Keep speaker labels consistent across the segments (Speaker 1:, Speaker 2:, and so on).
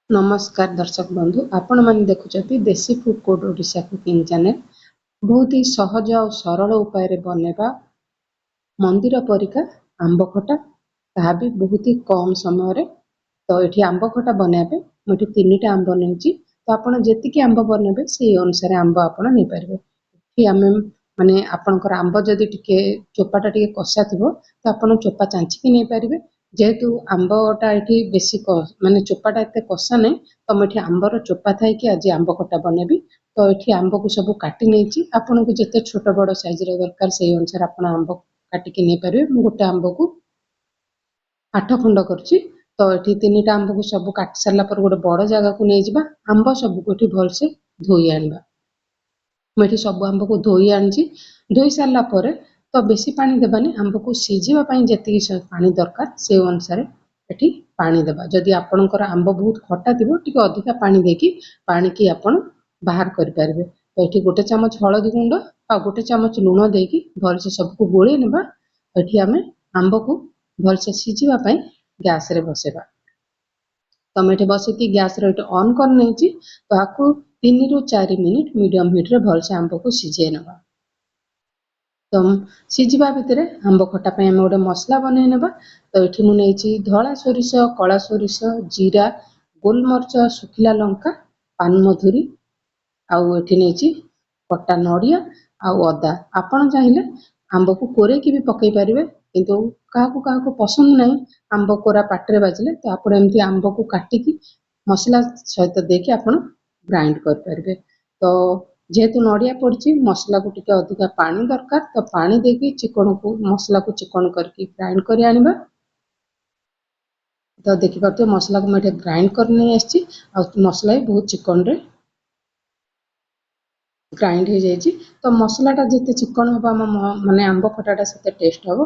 Speaker 1: नमस्कार दर्शक बंधु आपण मैंने देखुं देसी food code Odisha cooking channel बहुत ही सहज और सरल उपाय बनवा मंदिर परिका आंब खटा ता भी बहुत ही कम समय तो ये आंब खटा बनवाई मुझे 3टा आंब नहीं तो आपड़ जी आंब बनबे से अनुसार आंब आप नहीं पारे आम माने आपणकर आंब जदि टिके चोपाटा टिके कषा थी तो आप चोपा चांचिकी नहीं पारे जेहेतु आंबटा ये बेसी माने चोपाटा एत कषा नहीं तो मुझे आंबर चोपा थी आज आंब खटा बनबी तो ये आंब को सब काटी नहीं आपन को जिते छोट बड़ साइज दरकार से अनुसार आप आंब काटिकी नहीं पारे गोटे आंब को 8 खंड कर तो ये 3टा आंब को सब काटी सारा पर गोटे बड़ जगह को नहीं जावा आंब सबको ये भलसे धोई आनवा मुझे सब आंब को धोई आनी धोई सारा पर तो बेसी पानी देवानी आंब को सीझापी जी पानी दरकार से अनुसार ये पानी देवा जदि आपणकर आंब बहुत खटा थी टी अधिका पानी देकी पानी की आपण बाहर करें तो ये गोटे चामच हलदी गुंड आ गोटे चामच लुण देकी भलसे सबको गोले नेबा ये आम आंब को भलसे सीझापी गैस रे बसेबा तो मैं बसैकी गैस रेट ऑन कर नहीं तो आपको 3 ରୁ 4 मिनिट मीडियम हिट रे भलसे आंब को सीझे नवा तो सीझा भितर आंब खटा आम गोटे मसला बन नेबा तो ये मुझे धला सोरिष कला सोरिष जीरा गोलमरच सुखिला लंका पानमधुरी आउ ये नहीं कटा नड़िया आउ अदा आपण चाहिए आंब को कोरेकी भी पकई पारे किंतु क्या पसंद नहीं आंब कोरा पाटे बाजिले तो आप एमती आंब को काटिकी मसला सहित देके आप ग्राइंड करें तो जेहेतु नड़िया पड़ी मसला को टिके अधिका पानी दरकार तो पानी देकी चिकन को मसला को चिकन करके ग्राइंड कर आनिबा तो देखिए मसला को मैं ग्राइंड कर नहीं आसी मसला भी बहुत चिकन रे ग्राइंड हो जाए तो मसलाटा जिते चिकन हम माने आंब खटाटा से टेस्ट हम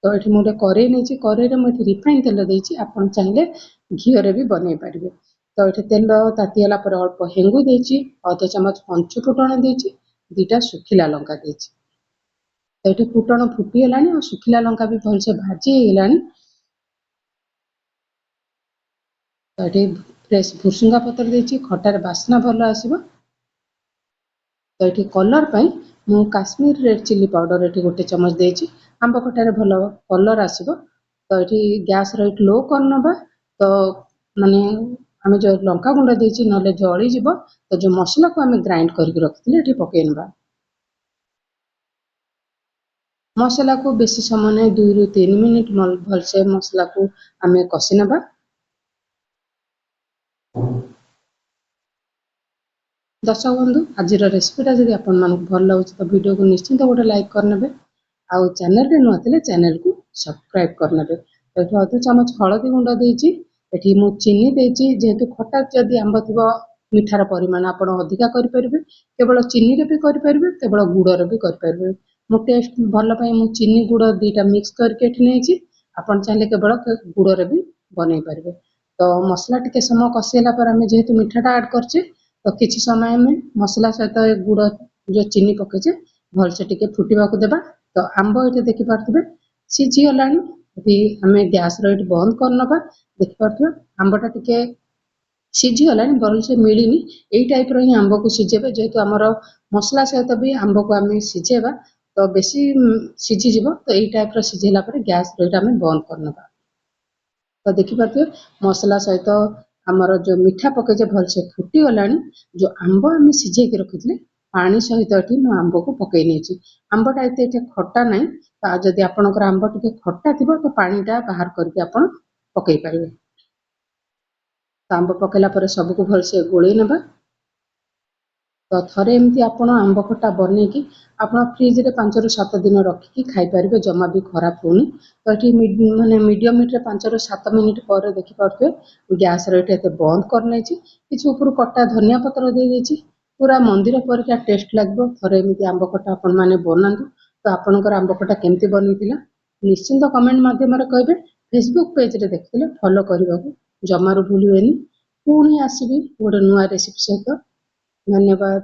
Speaker 1: तो ये मुझे कड़े नहीं कड़े मुझे रिफाइन तेल देती आप चाहिए घीरे भी बनई पारे तो ये तेल तातीला पर अल्प हेंगु देती अध चामच पंच फुटण देती 2टा सुखिला लंका देती तो ये फुटण फुटीगला और सुखिला लंका भी भलसे भाजी होगा तो ये फ्रेश भुसुंगा पत्र देती खटार बास्ना भल आसो तो ये कलर पाई मु काश्मीर रेड चिली पाउडर ये गोटे चामच देती आंब खटार भल कलर आसो तो ये गैस रेट लो कर नवा तो माने आम जो लंका गुंड देती ना जली तो जो मसला को आम ग्राइंड करके रखी ये पकई नवा मसला को बेसी समय नहीं 2 ରୁ 3 मिनिट भलसे मसला को आम कषि नवा दर्शक बंधु आज रेसिपीटा जब आप भल लगे तो वीडियो को निश्चिंत गोटे लाइक करने आउ चैनल रे नुआ थे चैनल को सब्सक्राइब करने तो ये अध चामच हलदी गुंड देती ये मु चीनी देती जेहेतु खटा जदि आंब थी मिठार परिमाण आप अधिका करें केवल चीनी रे भी करें केवल गुड़ भी करें मु टेस्ट भल पाई मु चीनी गुड़ 2टा मिक्स करके नहीं आप चाहिए केवल गुड़ रे भी बनई पारे तो मसला टिके समय कषेला पर आम जेहेतु मिठाटा आड करचे तो किसी समय में मसला सहित गुड़ जो चीनी पकेचे भलसे टिके फुटवा को देबा तो आंब ये देखिपे सीझीगला आम गैस रेट बंद करनवा देखिपे आंबटा टिके सीझीगला भलसे मिलनी यही टाइप ही आंब को सीझेबे जेहेतु आमर मसला सहित भी आंब को आम सीझेबा तो बेसी सीझीज तो यही टाइप सीझेला गैस रेट आम बंद करनवा तो देखिपे मसला सहित आमर जो मिठा पकईचे भलसे फुटीगला जो आंब आम सीझे रखी पानी सहित ये आंब को पकई नहीं आंबटा ये खटा ना जदि आपंकर आंब टे खटा थी तो पानीटा बाहर करके आप पकई पारे तो आंब पकईला सबको भलसे गोले नवा तो थरे एमती आप आंब खटा बनईकी आप फ्रिज रे 5 ରୁ 7 दिन रखिकी खाई पारे जमा भी खराब होनी तो ये माने मीडियम हिट रे 5 ରୁ 7 मिनिट पर देखिपे गैस रेट ये बंद कर नहीं किसी ऊपर कटा धनिया पत्र दे देती पूरा मंदिर परिका टेस्ट लगे थरे एमती आंब खटा आपण मैंने बनातु तो आपणकर आंब खटा केमती बनईला निश्चिंत कमेंट मध्यम कहे फेसबुक पेज रे देखते फॉलो करने को जमारू भूलिए पुणी आसबि गोटे नुआ रेसिपी सहित धन्यवाद।